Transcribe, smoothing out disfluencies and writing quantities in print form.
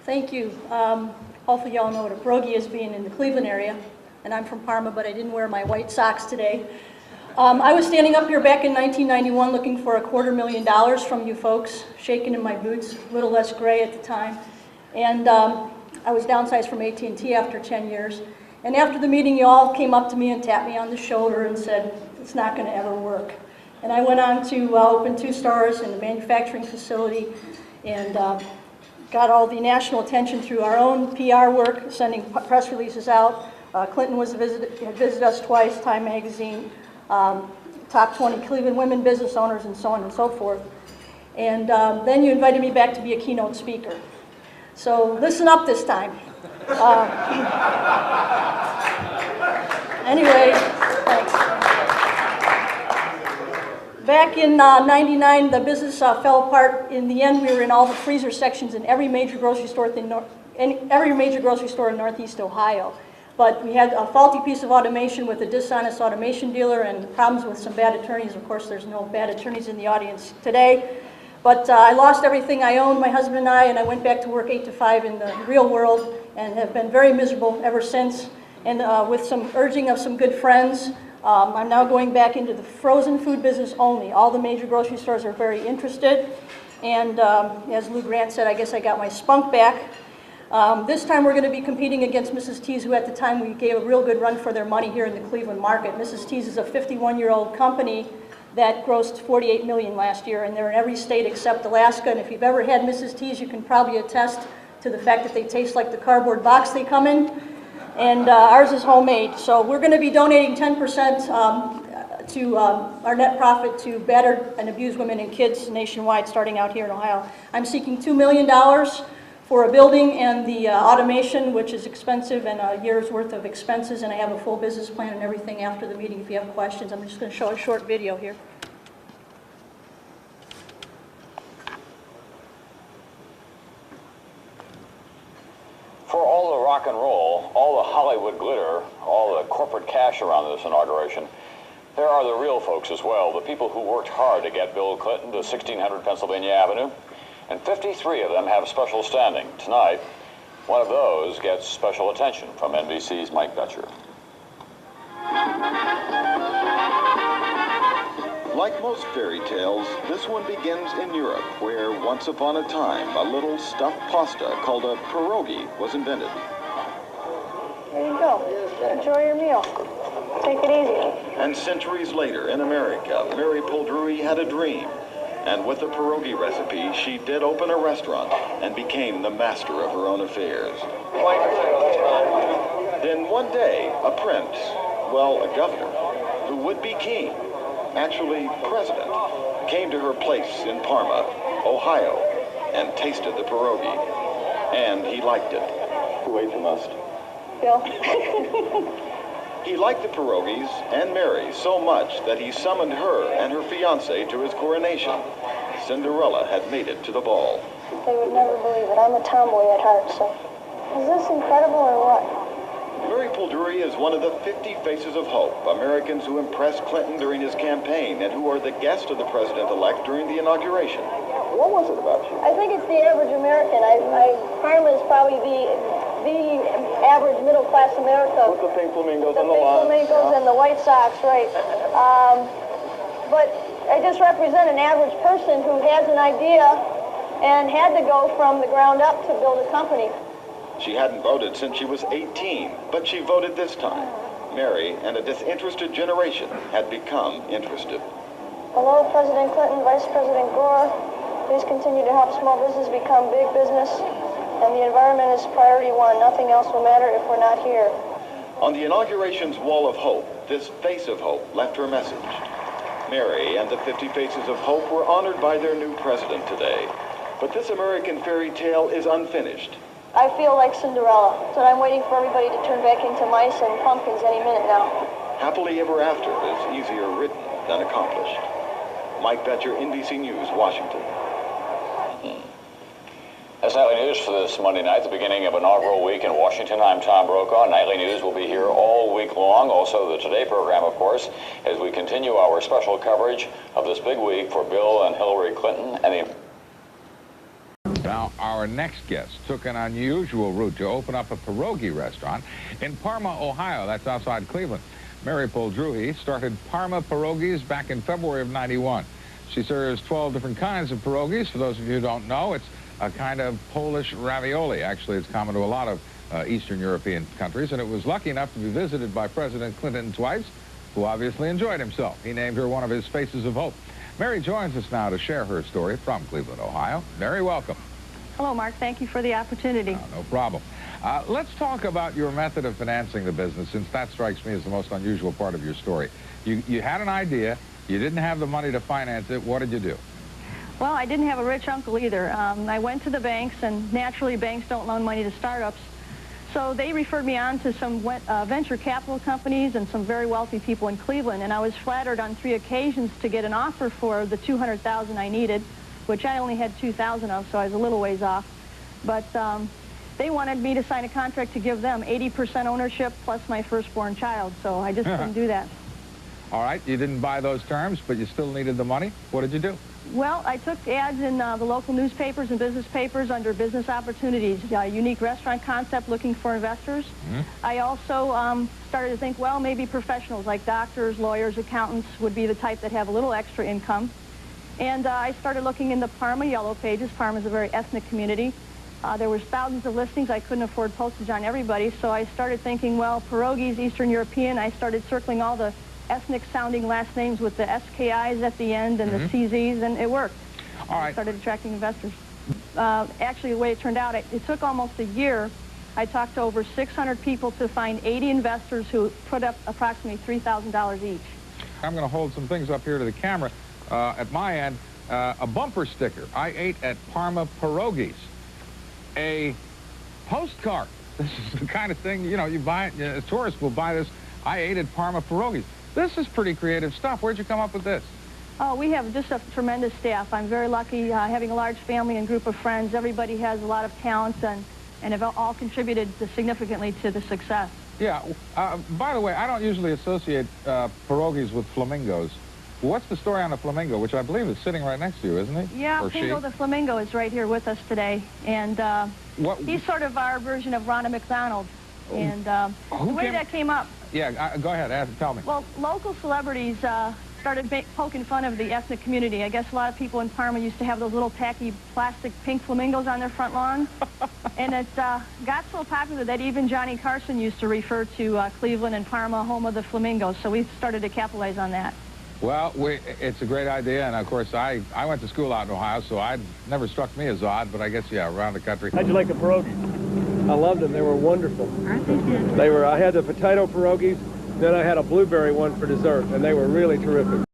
Thank you. Hopefully y'all know what a pierogi is, being in the Cleveland area, and I'm from Parma, but I didn't wear my white socks today. I was standing up here back in 1991 looking for $250,000 from you folks, shaking in my boots, a little less gray at the time, and I was downsized from AT&T after 10 years. And after the meeting, you all came up to me and tapped me on the shoulder and said, it's not going to ever work. And I went on to open 2 stores in the manufacturing facility and got all the national attention through our own PR work, sending press releases out. Clinton had visited us twice, Time Magazine, top 20 Cleveland women business owners, and so on and so forth. And then you invited me back to be a keynote speaker. So listen up this time. Anyway, thanks. Back in '99, the business fell apart. In the end, we were in all the freezer sections in every major grocery store in Northeast Ohio. But we had a faulty piece of automation with a dishonest automation dealer and problems with some bad attorneys. Of course, there's no bad attorneys in the audience today. But I lost everything I owned, my husband and I went back to work 8 to 5 in the real world and have been very miserable ever since. And with some urging of some good friends, I'm now going back into the frozen food business only. All the major grocery stores are very interested. And as Lou Grant said, I guess I got my spunk back. This time we're going to be competing against Mrs. T's, who at the time we gave a real good run for their money here in the Cleveland market. Mrs. T's is a 51-year-old company that grossed $48 million last year, and they're in every state except Alaska. And if you've ever had Mrs. T's, you can probably attest to the fact that they taste like the cardboard box they come in. And ours is homemade. So we're going to be donating 10% to our net profit to battered and abused women and kids nationwide, starting out here in Ohio. I'm seeking $2 million for a building and the automation, which is expensive, and a year's worth of expenses, and I have a full business plan and everything after the meeting if you have questions. I'm just going to show a short video here. For all the rock and roll, all the Hollywood glitter, all the corporate cash around this inauguration, there are the real folks as well, the people who worked hard to get Bill Clinton to 1600 Pennsylvania Avenue. And 53 of them have special standing. Tonight, one of those gets special attention from NBC's Mike Betcher. Like most fairy tales, this one begins in Europe, where once upon a time, a little stuffed pasta called a pierogi was invented. There you go. Enjoy your meal. Take it easy. And centuries later, in America, Mary Poldrui had a dream. And with the pierogi recipe, she did open a restaurant and became the master of her own affairs. Then one day, a prince, well, a governor, who would be king, actually president, came to her place in Parma, Ohio, and tasted the pierogi. And he liked it. Who ate the most? Bill. He liked the pierogies and Mary so much that he summoned her and her fiancé to his coronation. Cinderella had made it to the ball. They would never believe it. I'm a tomboy at heart, so is this incredible or what? Mary Poldrui is one of the 50 faces of hope, Americans who impressed Clinton during his campaign and who are the guest of the president-elect during the inauguration. What was it about you? I think it's the average American. Parma is probably the average middle-class America. With the pink flamingos and the lawn. The pink flamingos and the white socks, right. But I just represent an average person who has an idea and had to go from the ground up to build a company. She hadn't voted since she was 18, but she voted this time. Mary and a disinterested generation had become interested. Hello, President Clinton, Vice President Gore. Please continue to help small business become big business. And the environment is priority 1. Nothing else will matter if we're not here. On the inauguration's wall of hope, this face of hope left her message. Mary and the 50 faces of hope were honored by their new president today. But this American fairy tale is unfinished. I feel like Cinderella, so I'm waiting for everybody to turn back into mice and pumpkins any minute now. Happily ever after is easier written than accomplished. Mike Betcher, NBC News, Washington. That's Nightly News for this Monday night, the beginning of inaugural week in Washington. I'm Tom Brokaw. Nightly News will be here all week long. Also the Today program, of course, as we continue our special coverage of this big week for Bill and Hillary Clinton and the Now, our next guest took an unusual route to open up a pierogi restaurant in Parma, Ohio. That's outside Cleveland. Mary Poldruhi started Parma Pierogies back in February of '91. She serves 12 different kinds of pierogies. For those of you who don't know, it's a kind of Polish ravioli. Actually, it's common to a lot of Eastern European countries, and it was lucky enough to be visited by President Clinton twice, who obviously enjoyed himself. He named her one of his faces of hope. Mary joins us now to share her story from Cleveland, Ohio. Mary, welcome. Hello, Mark. Thank you for the opportunity. No problem. Let's talk about your method of financing the business, since that strikes me as the most unusual part of your story. You had an idea. You didn't have the money to finance it. What did you do? Well, I didn't have a rich uncle either. I went to the banks, and naturally banks don't loan money to startups. So they referred me on to some venture capital companies and some very wealthy people in Cleveland, and I was flattered on 3 occasions to get an offer for the $200,000 I needed, which I only had $2,000 of, so I was a little ways off. But they wanted me to sign a contract to give them 80% ownership plus my firstborn child, so I just couldn't do that. All right, you didn't buy those terms, but you still needed the money. What did you do? Well, I took ads in the local newspapers and business papers under business opportunities, unique restaurant concept looking for investors. I also started to think, well, maybe professionals like doctors, lawyers, accountants would be the type that have a little extra income. And I started looking in the Parma Yellow Pages. Parma is a very ethnic community. There was thousands of listings. I couldn't afford postage on everybody, so I started thinking, well, pierogies, Eastern European. I started circling all the ethnic-sounding last names with the SKIs at the end and the CZs, and it worked. All right. I started attracting investors. Actually, the way it turned out, it took almost a year. I talked to over 600 people to find 80 investors who put up approximately $3,000 each. I'm going to hold some things up here to the camera. At my end, a bumper sticker. I ate at Parma Pierogies. A postcard. This is the kind of thing, you know, you buy it, a tourist will buy this. I ate at Parma Pierogies. This is pretty creative stuff. Where'd you come up with this? Oh, we have just a tremendous staff. I'm very lucky having a large family and group of friends. Everybody has a lot of talents and have all contributed significantly to the success. Yeah. By the way, I don't usually associate pierogies with flamingos. What's the story on the flamingo, which I believe is sitting right next to you, isn't he? Yeah, Pingo the flamingo is right here with us today. And he's sort of our version of Ronald McDonald. And the way that came up... Yeah, go ahead, tell me. Well, local celebrities started poking fun of the ethnic community. I guess a lot of people in Parma used to have those little tacky plastic pink flamingos on their front lawn. And it got so popular that even Johnny Carson used to refer to Cleveland and Parma, home of the flamingos. So we started to capitalize on that. Well, it's a great idea, and of course, I went to school out in Ohio, so it never struck me as odd, but I guess, yeah, around the country. How'd you like the pierogies? I loved them. They were wonderful. Aren't they good? I had the potato pierogies, then I had a blueberry one for dessert, and they were really terrific.